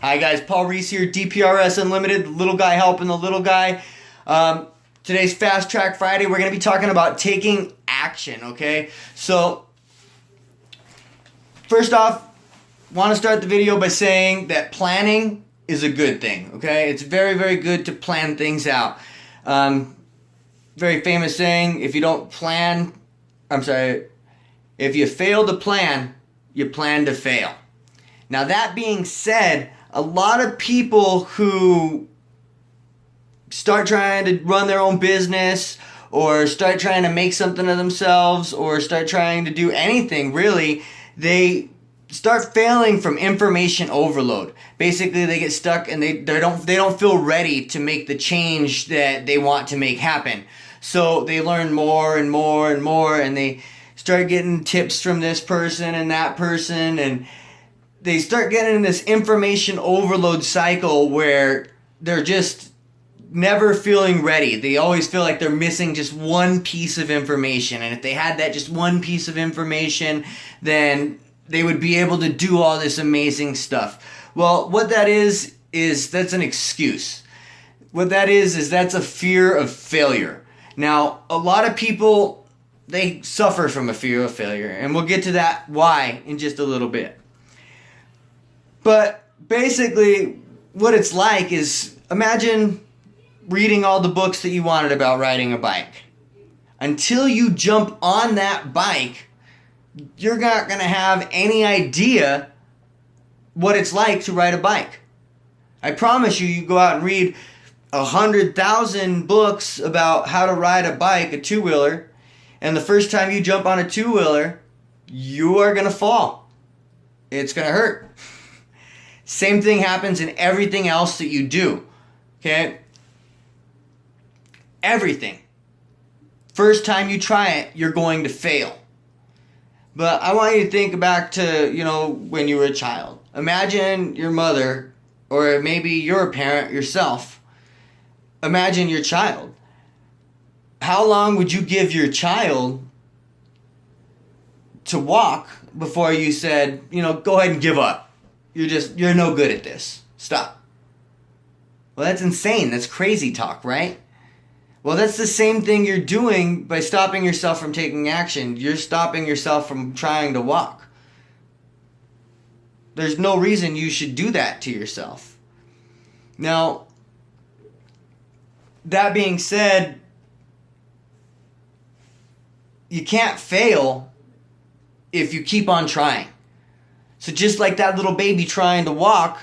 Hi guys, Paul Reese here, DPRS Unlimited, the little guy helping the little guy. Today's Fast Track Friday, we're going to be talking about taking action, okay? So, first off, want to start the video by saying that planning is a good thing, okay? It's very, very good to plan things out. Very famous saying, if you fail to plan, you plan to fail. Now that being said, a lot of people who start trying to run their own business or start trying to make something of themselves or start trying to do anything really, they start failing from information overload. Basically, they get stuck and they don't feel ready to make the change that they want to make happen. So they learn more and more and more, and they start getting tips from this person and that person, and they start getting in this information overload cycle where they're just never feeling ready. They always feel like they're missing just one piece of information, and if they had that just one piece of information, then they would be able to do all this amazing stuff. Well, what that is that's an excuse. What that is that's a fear of failure. Now, a lot of people, they suffer from a fear of failure, and we'll get to that why in just a little bit. But basically, what it's like is, imagine reading all the books that you wanted about riding a bike. Until you jump on that bike, you're not going to have any idea what it's like to ride a bike. I promise you, you go out and read 100,000 books about how to ride a bike, a two-wheeler, and the first time you jump on a two-wheeler, you are going to fall. It's going to hurt. Same thing happens in everything else that you do. Okay? Everything. First time you try it, you're going to fail. But I want you to think back to, when you were a child. Imagine your mother, or maybe you're a parent yourself. Imagine your child. How long would you give your child to walk before you said, go ahead and give up? You're no good at this. Stop. Well, that's insane. That's crazy talk, right? Well, that's the same thing you're doing by stopping yourself from taking action. You're stopping yourself from trying to walk. There's no reason you should do that to yourself. Now, that being said, you can't fail if you keep on trying. So just like that little baby trying to walk,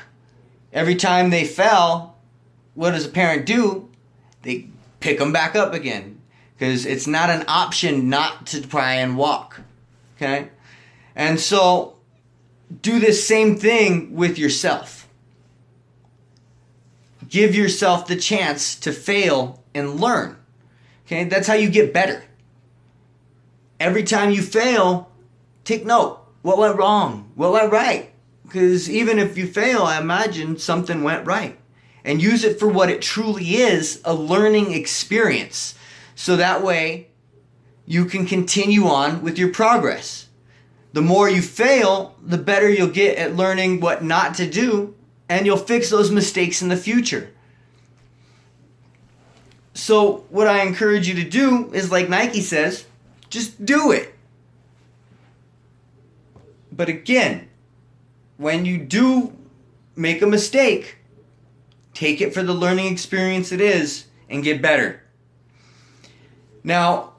every time they fell, what does a parent do? They pick them back up again. Because it's not an option not to try and walk. Okay? And so, do this same thing with yourself. Give yourself the chance to fail and learn. Okay? That's how you get better. Every time you fail, take note. What went wrong? What went right? Because even if you fail, I imagine something went right. And use it for what it truly is, a learning experience. So that way, you can continue on with your progress. The more you fail, the better you'll get at learning what not to do, and you'll fix those mistakes in the future. So what I encourage you to do is, like Nike says, just do it. But again, when you do make a mistake, take it for the learning experience it is and get better. Now,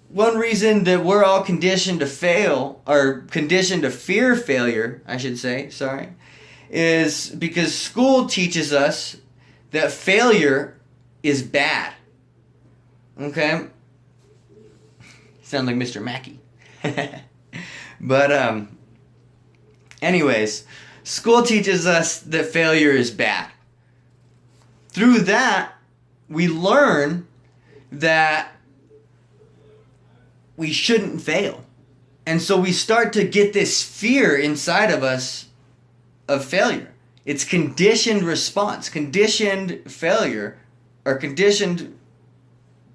one reason that we're all conditioned to fail, or conditioned to fear failure, I should say, is because school teaches us that failure is bad. Okay? Sound like Mr. Mackey. But, anyways, school teaches us that failure is bad. Through that, we learn that we shouldn't fail. And so we start to get this fear inside of us of failure. It's conditioned response, conditioned failure, or conditioned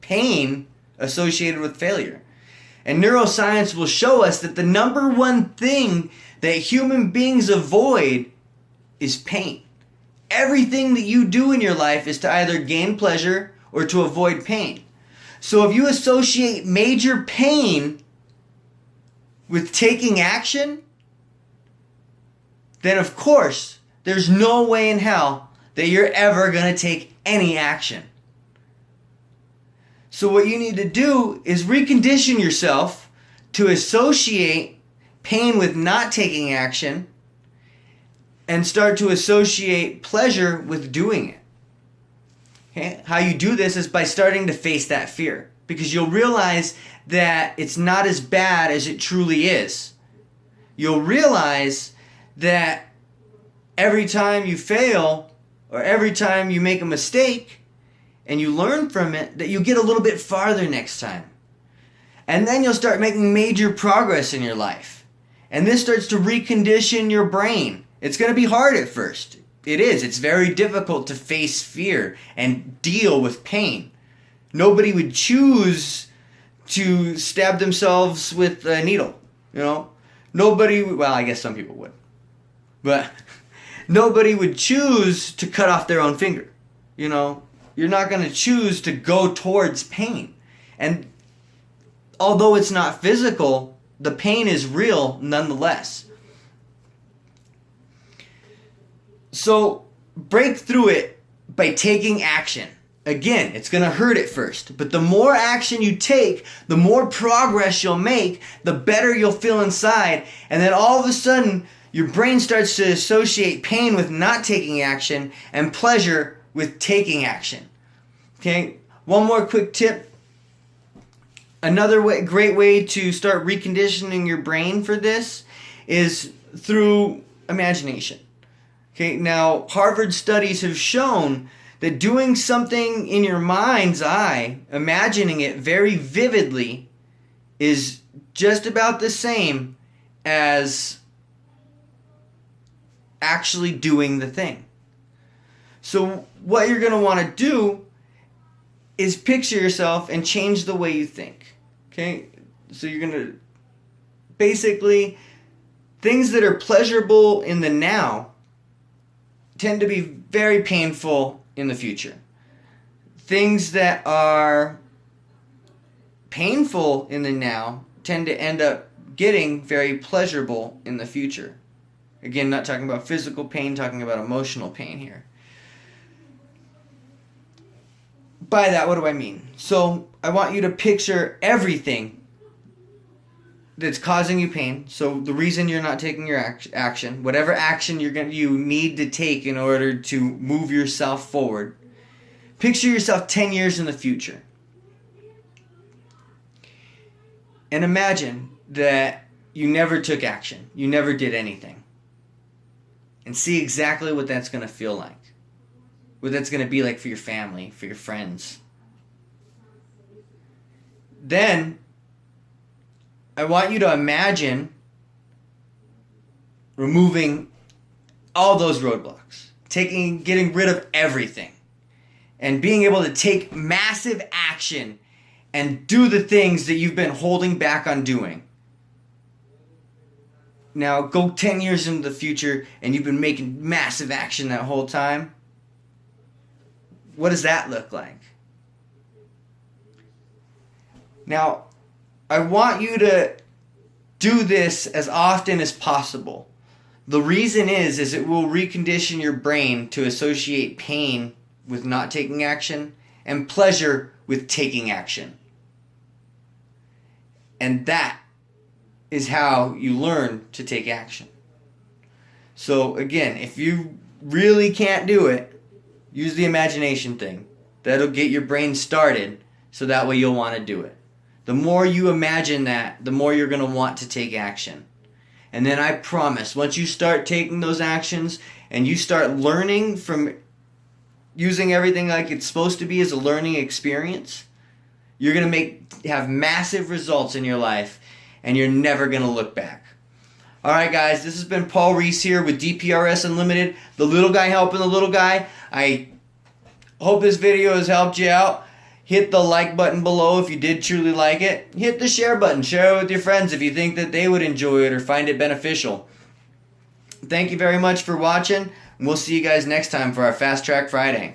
pain associated with failure. And neuroscience will show us that the number one thing that human beings avoid is pain. Everything that you do in your life is to either gain pleasure or to avoid pain. So if you associate major pain with taking action, then of course, there's no way in hell that you're ever going to take any action. So what you need to do is recondition yourself to associate pain with not taking action and start to associate pleasure with doing it. Okay? How you do this is by starting to face that fear, because you'll realize that it's not as bad as it truly is. You'll realize that every time you fail or every time you make a mistake and you learn from it, that you get a little bit farther next time. And then you'll start making major progress in your life. And this starts to recondition your brain. It's going to be hard at first. It is. It's very difficult to face fear and deal with pain. Nobody would choose to stab themselves with a needle, Nobody, well, I guess some people would. But nobody would choose to cut off their own finger, You're not going to choose to go towards pain. And although it's not physical, the pain is real nonetheless. So break through it by taking action. Again, it's going to hurt at first, but the more action you take, the more progress you'll make, the better you'll feel inside, and then all of a sudden, your brain starts to associate pain with not taking action and pleasure with taking action. Okay, one more quick tip. Another great way to start reconditioning your brain for this is through imagination. Okay, now Harvard studies have shown that doing something in your mind's eye, imagining it very vividly, is just about the same as actually doing the thing. So what you're going to want to do is picture yourself and change the way you think. Okay? So you're going to basically, things that are pleasurable in the now tend to be very painful in the future. Things that are painful in the now tend to end up getting very pleasurable in the future. Again, not talking about physical pain, talking about emotional pain here. By that, what do I mean? So I want you to picture everything that's causing you pain. So the reason you're not taking your action, whatever action you need to take in order to move yourself forward. Picture yourself 10 years in the future. And imagine that you never took action. You never did anything. And see exactly what that's going to feel like. What that's going to be like for your family, for your friends. Then, I want you to imagine removing all those roadblocks. Getting rid of everything. And being able to take massive action and do the things that you've been holding back on doing. Now, go 10 years into the future and you've been making massive action that whole time. What does that look like? Now, I want you to do this as often as possible. The reason is it will recondition your brain to associate pain with not taking action and pleasure with taking action. And that is how you learn to take action. So again, if you really can't do it, use the imagination thing. That'll get your brain started, so that way you'll want to do it. The more you imagine that, the more you're going to want to take action. And then I promise, once you start taking those actions and you start learning from using everything like it's supposed to be as a learning experience, you're going to have massive results in your life, and you're never going to look back. Alright guys, this has been Paul Reese here with DPRS Unlimited, the little guy helping the little guy. I hope this video has helped you out. Hit the like button below if you did truly like it. Hit the share button. Share it with your friends if you think that they would enjoy it or find it beneficial. Thank you very much for watching. And we'll see you guys next time for our Fast Track Friday.